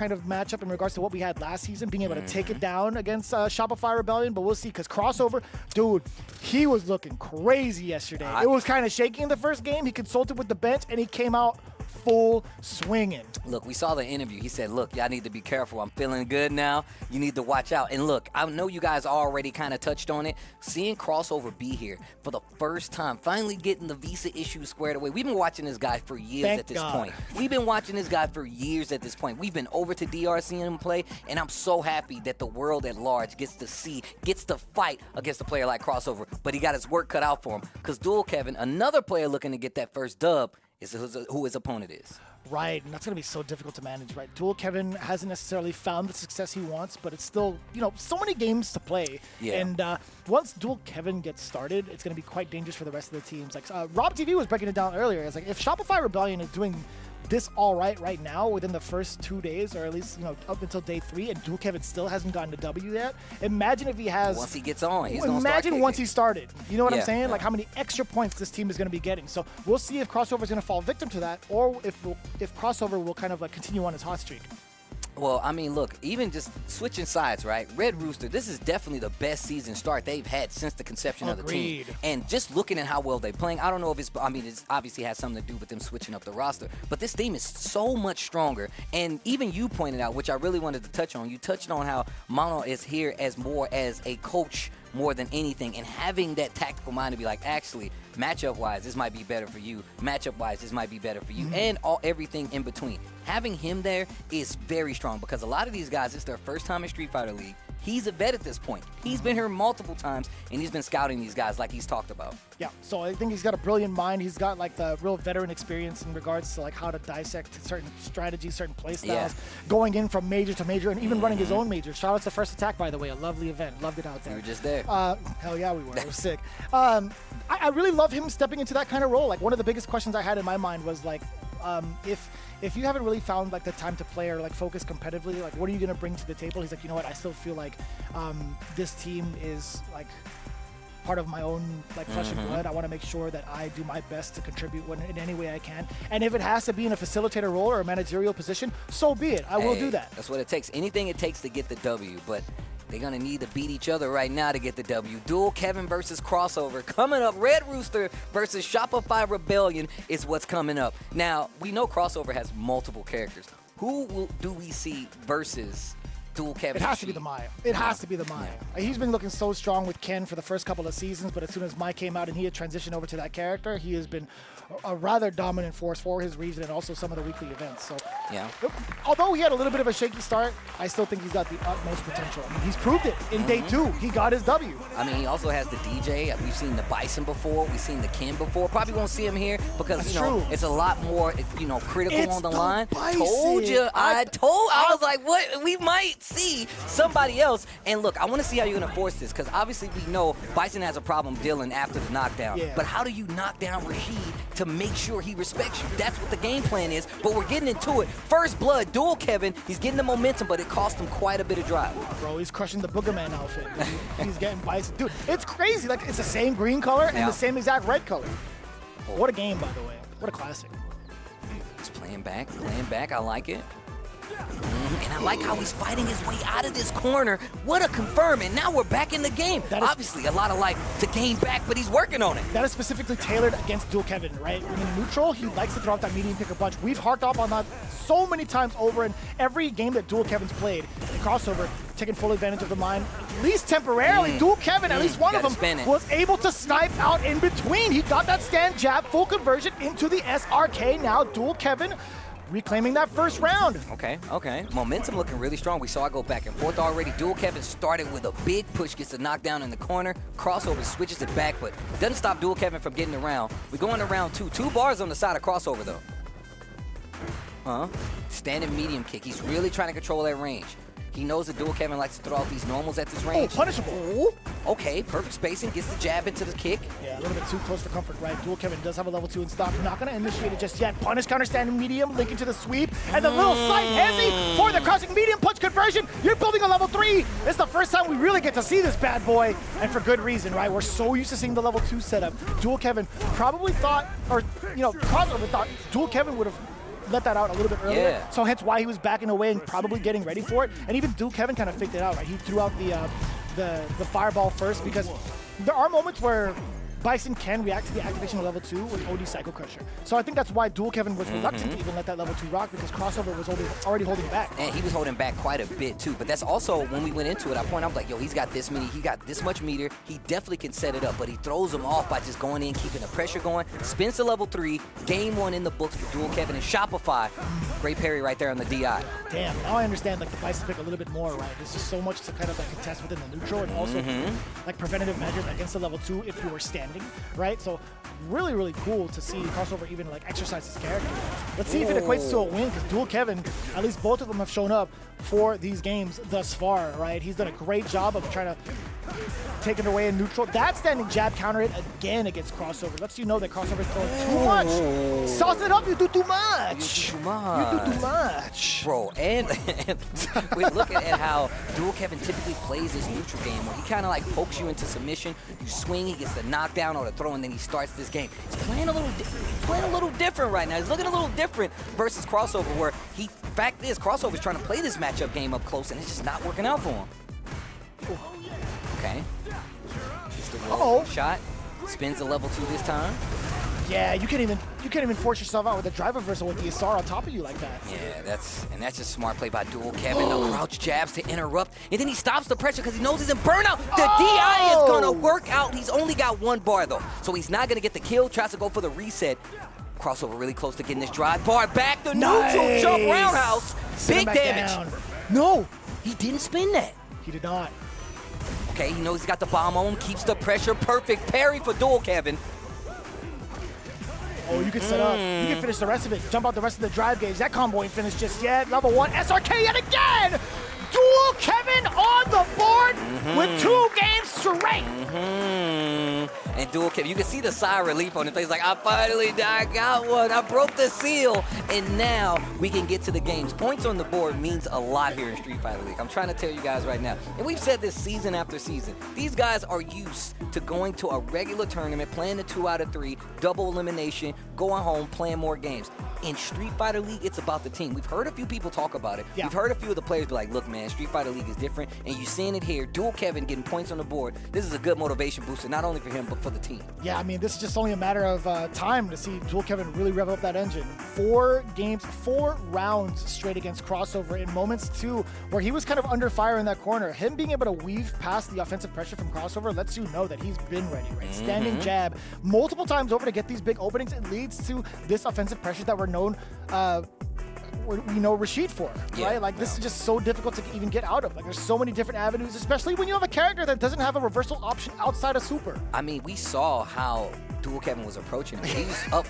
kind of matchup in regards to what we had last season, being able to take it down against Shopify Rebellion, but we'll see, because Crossover, dude, he was looking crazy yesterday. It was kind of shaky in the first game. He consulted with the bench, and he came out full swinging. Look, we saw the interview. He said, look, y'all need to be careful. I'm feeling good now. You need to watch out. And look, I know you guys already kind of touched on it. Seeing Crossover be here for the first time, finally getting the visa issue squared away. We've been watching this guy for years at this point. We've been watching this guy for years at this point. We've been over to DR seeing him play, and I'm so happy that the world at large gets to fight against a player like Crossover. But he got his work cut out for him, because Dual Kevin, another player looking to get that first dub, is who his opponent is. Right, and that's going to be so difficult to manage, right? Dual Kevin hasn't necessarily found the success he wants, but it's still, so many games to play. Yeah. And once Dual Kevin gets started, it's going to be quite dangerous for the rest of the teams. Like Rob TV was breaking it down earlier. It's like, if Shopify Rebellion is doing this all right now within the first 2 days, or at least up until day 3, and Dual Kevin still hasn't gotten a W yet. Imagine if he has. Once he gets on, he's imagine once he started. You know what I'm saying? Yeah. Like how many extra points this team is going to be getting. So we'll see if Crossover is going to fall victim to that, or if Crossover will kind of continue on his hot streak. Well, I mean, look, even just switching sides, right? Red Rooster, this is definitely the best season start they've had since the conception of the team. And just looking at how well they're playing, I don't know if it obviously has something to do with them switching up the roster, but this team is so much stronger. And even you pointed out, which I really wanted to touch on, you touched on how Mono is here as more as a coach more than anything, and having that tactical mind to be like, actually, matchup-wise, this might be better for you. Matchup-wise, this might be better for you, and everything in between. Having him there is very strong, because a lot of these guys, it's their first time in Street Fighter League. He's a vet at this point. He's been here multiple times, and he's been scouting these guys like he's talked about. Yeah, so I think he's got a brilliant mind. He's got the real veteran experience in regards to how to dissect certain strategies, certain play styles, going in from major to major, and even running his own major. Shout out to First Attack, by the way, a lovely event. Loved it out there. We were just there. Hell yeah, we were. It was sick. I really love him stepping into that kind of role. One of the biggest questions I had in my mind was if you haven't really found the time to play or focus competitively, what are you gonna bring to the table? He's like, you know what, I still feel like this team is part of my own flesh and blood. I want to make sure that I do my best to contribute in any way I can. And if it has to be in a facilitator role or a managerial position, so be it. I will do that. That's what it takes. Anything it takes to get the W, but they're going to need to beat each other right now to get the W. Dual Kevin versus Crossover. Coming up, Red Rooster versus Shopify Rebellion is what's coming up. Now, we know Crossover has multiple characters. Who do we see versus Dual Kevin? It has to be the Maya. It has to be the Maya. He's been looking so strong with Ken for the first couple of seasons, but as soon as Maya came out and he had transitioned over to that character, he has been a rather dominant force for his region and also some of the weekly events. So, although he had a little bit of a shaky start, I still think he's got the utmost potential. I mean, he's proved it in day 2. He got his W. I mean, he also has the DJ. We've seen the Bison before. We've seen the Ken before. Probably won't see him here because, it's a lot more, critical on the line. Bison. Told you. I was like, what? We might see somebody else. And look, I want to see how you're going to force this, because obviously we know Bison has a problem dealing after the knockdown. Yeah. But how do you knock down Rashid to make sure he respects you? That's what the game plan is, but we're getting into it. First blood, Dual Kevin, he's getting the momentum, but it cost him quite a bit of drive. Bro, he's crushing the Boogerman outfit. He's getting Bison. Dude, it's crazy. It's the same green color and the same exact red color. What a game, by the way. What a classic. He's playing back. I like it. And I like how he's fighting his way out of this corner. What a confirm, and now we're back in the game. Obviously, a lot of to gain back, but he's working on it. That is specifically tailored against Dual Kevin, right? In neutral, he likes to throw out that medium pick a bunch. We've harked up on that so many times over, in every game that Dual Kevin's played. The Crossover, taking full advantage of the line, at least temporarily. Dual Kevin, at least one of them, was able to snipe out in between. He got that stand jab, full conversion into the SRK. Now Dual Kevin reclaiming that first round. Okay. Momentum looking really strong. We saw it go back and forth already. Dual Kevin started with a big push, gets the knockdown in the corner. Crossover switches it back, but doesn't stop Dual Kevin from getting around. We go into round 2. 2 bars on the side of Crossover, though. Standing medium kick. He's really trying to control that range. He knows that Dual Kevin likes to throw out these normals at this range. Oh, punishable. Ooh. Okay, perfect spacing. Gets the jab into the kick. Yeah, a little bit too close for comfort, right? Dual Kevin does have a level 2 in stock. Not going to initiate it just yet. Punish, counter, standing medium, linking to the sweep. And the little slight hezzy for the crouching medium punch conversion. You're building a level 3. It's the first time we really get to see this bad boy. And for good reason, right? We're so used to seeing the level 2 setup. Dual Kevin probably thought, or, Crossover thought Dual Kevin would have let that out a little bit earlier. Yeah. So hence why he was backing away and probably getting ready for it. And even Dual Kevin kind of faked it out, right? He threw out the fireball first because there are moments where Bison can react to the activation of level 2 with OD Psycho Crusher. So I think that's why Dual Kevin was reluctant to even let that level 2 rock, because Crossover was already holding back. And he was holding back quite a bit too. But that's also when we went into it, I was like, yo, he's got this much meter. He definitely can set it up, but he throws him off by just going in, keeping the pressure going. Spins to level 3, game 1 in the books for Dual Kevin and Shopify. Great parry right there on the DI. Damn, now I understand like the Bison pick a little bit more, right? There's just so much to kind of like contest within the neutral, and also like preventative measures against the level 2 if you were standing, right? So really, really cool to see Crossover even like exercise his character. Let's see if it equates to a win, because Dual Kevin, at least both of them have shown up for these games thus far, right? He's done a great job of trying to take it away in neutral. That standing jab counter it again against Crossover. Lets you know that Crossover's throwing too much. Sauce it up, you do too much. You do too much. Bro, and we're looking at how Dual Kevin typically plays this neutral game, where he kind of like pokes you into submission, you swing, he gets the knockdown or the throw, and then he starts this game. He's playing a little different right now. He's looking a little different versus Crossover, where fact is, Crossover's trying to play this matchup game up close, and it's just not working out for him. Okay. Just a roll shot. Spins the level 2 this time. Yeah, you can't even force yourself out with a drive reversal with the SR on top of you like that. Yeah, that's just smart play by Dual Kevin. The crouch jabs to interrupt, and then he stops the pressure because he knows he's in burnout. The DI is gonna work out. He's only got 1 bar though, so he's not gonna get the kill. Tries to go for the reset. Crossover really close to getting this drive bar back. The neutral jump roundhouse. Big damage. Down. No, he didn't spin that. He did not. Okay, he knows he's got the bomb on, keeps the pressure. Perfect parry for Dual Kevin. Oh, you can set up. You can finish the rest of it. Jump out the rest of the drive gauge. That combo ain't finished just yet. Level 1 SRK yet again. Dual Kevin on the board with 2 games straight. And Dual Kevin, you can see the sigh of relief on his face, like, I got one. I broke the seal. And now we can get to the games. Points on the board means a lot here in Street Fighter League. I'm trying to tell you guys right now. And we've said this season after season. These guys are used to going to a regular tournament, playing the 2 out of 3, double elimination, going home, playing more games. In Street Fighter League, it's about the team. We've heard a few people talk about it. Yeah. We've heard a few of the players be like, look, man, Street Fighter League is different, and you're seeing it here. Dual Kevin getting points on the board. This is a good motivation booster, not only for him, but for the team. Yeah, I mean, this is just only a matter of time to see Dual Kevin really rev up that engine. 4 games, 4 rounds straight against Crossover in moments, too, where he was kind of under fire in that corner. Him being able to weave past the offensive pressure from Crossover lets you know that he's been ready, right? Standing jab multiple times over to get these big openings. It leads to this offensive pressure that we're known we know Rashid for, right? Like, this is just so difficult to even get out of. Like, there's so many different avenues, especially when you have a character that doesn't have a reversal option outside of Super. I mean, we saw how Dual Kevin was approaching him. He was up